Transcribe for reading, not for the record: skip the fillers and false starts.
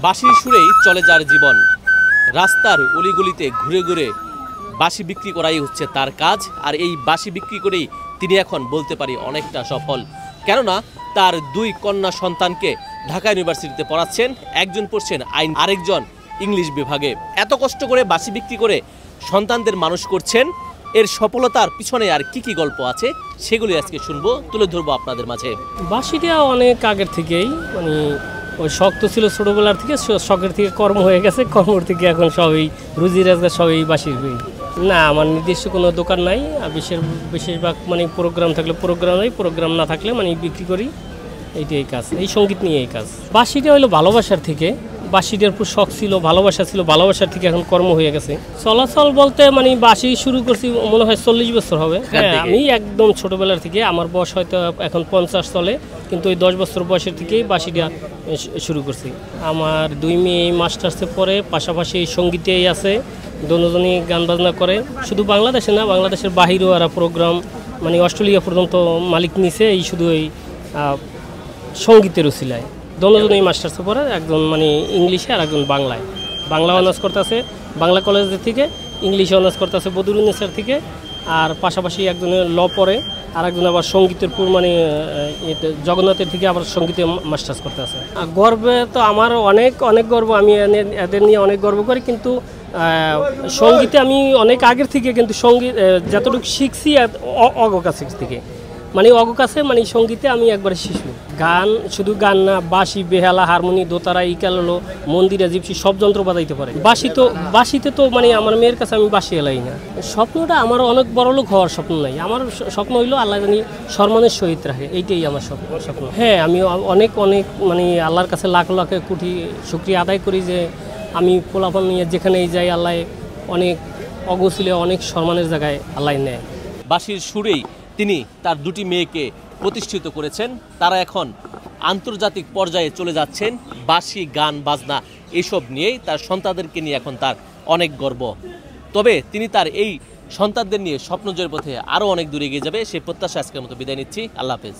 বাঁশির সুরেই চলে যার জীবন। রাস্তার অলিগলিতে ঘুরে ঘুরে বাঁশি বিক্রি করাই হচ্ছে তার কাজ। আর এই বাঁশি বিক্রি করেই তিনি এখন বলতে পারি অনেকটা সফল, কেননা তার দুই কন্যা সন্তানকে ঢাকা ইউনিভার্সিটিতে পড়াচ্ছেন। একজন পড়ছেন আইন, আরেকজন ইংলিশ বিভাগে। এত কষ্ট করে বাঁশি বিক্রি করে সন্তানদের মানুষ করছেন। এর সফলতার পিছনে আর কি কি গল্প আছে সেগুলি আজকে শুনবো, তুলে ধরবো আপনাদের মাঝে। বাঁশিটা অনেক আগের থেকেই ওই শখ তো ছিল ছোটোবেলার থেকে, শখের থেকে কর্ম হয়ে গেছে, কর্মর থেকে এখন সবই রুজি রোজগার সবই বাঁশির। না, আমার নির্দিষ্ট কোনো দোকান নাই। বেশিরভাগ প্রোগ্রাম থাকলে প্রোগ্রাম নাই, প্রোগ্রাম না থাকলে বিক্রি করি। এইটাই কাজ, এই সঙ্গীত নিয়ে এই কাজ। বাঁশিটা হলো ভালোবাসার থেকে, বাঁশিটার উপর শখ ছিল, ভালোবাসা ছিল, ভালোবাসার থেকে এখন কর্ম হয়ে গেছে। চলাচল বলতে বাঁশি শুরু করছি মনে হয় 40 বছর হবে। হ্যাঁ, আমি একদম ছোটোবেলার থেকে, আমার বয়স হয়তো এখন 50 চলে, কিন্তু ওই 10 বছর বয়সের থেকেই বাঁশিটা শুরু করছি। আমার 2 মেয়ে মাস্টার্সে পড়ে, পাশাপাশি সঙ্গীতেই আছে, দুজনই গান বাজনা করে। শুধু বাংলাদেশে না, বাংলাদেশের বাহিরেও এরা প্রোগ্রাম অস্ট্রেলিয়া পর্যন্ত মালিক নিছে এই শুধু এই সঙ্গীতের উছিলায়। দুজনই মাস্টার্সে পড়ে, একজন ইংলিশে আর একজন বাংলায়। বাংলা অনার্স করতেছে বাংলা কলেজের থেকে, ইংলিশে অনার্স করতেছে বদরুন্নেসার থেকে। আর পাশাপাশি একজনের ল পড়ে, আর একজন আবার সঙ্গীতের জগন্নাথের থেকে আবার সঙ্গীতে মাস্টার্স করতে আছে। গর্বে তো আমার অনেক অনেক গর্ব, আমি এদের নিয়ে অনেক গর্ব করি। কিন্তু সঙ্গীতে আমি অনেক আগের থেকে, কিন্তু সঙ্গীত যতটুকু শিখছি অগ কাছ থেকে, অগকাছে সঙ্গীতে আমি একবারে শিশু। গান শুধু গান না, বাঁশি, বেহালা, হারমোনি, দোতারা, ইকালো, মন্দিরা, জিপসি সব যন্ত্র বাজাইতে পারে। বাঁশিতে তো আমার মেয়ের কাছে আমি বাঁশি এলাই না। স্বপ্নটা আমার অনেক বড় লোক হওয়ার স্বপ্ন নাই। আমার স্বপ্ন হইলো আল্লাহ জানি সম্মানের সহিত রাখে, এইটাই আমার স্বপ্ন। হ্যাঁ, আমি অনেক অনেক আল্লাহর কাছে লাখ লাখ কোটি শুকরিয়া আদায় করি যে আমি পোলাপান নিয়ে যেখানেই যাই, আল্লাহ অনেক অগোছলে অনেক সম্মানের জায়গায় আল্লাহ নেয়। বাঁশির সুরেই তিনি তার 2টি মেয়েকে প্রতিষ্ঠিত করেছেন। তারা এখন আন্তর্জাতিক পর্যায়ে চলে যাচ্ছেন। বাঁশি, গান, বাজনা এসব নিয়েই তার সন্তানদেরকে নিয়ে এখন তার অনেক গর্ব। তবে তিনি তার এই সন্তানদের নিয়ে স্বপ্নজয়ের পথে আরও অনেক দূরে এগিয়ে যাবে, সেই প্রত্যাশা আজকের মতো বিদায় নিচ্ছি। আল্লাহ হাফেজ।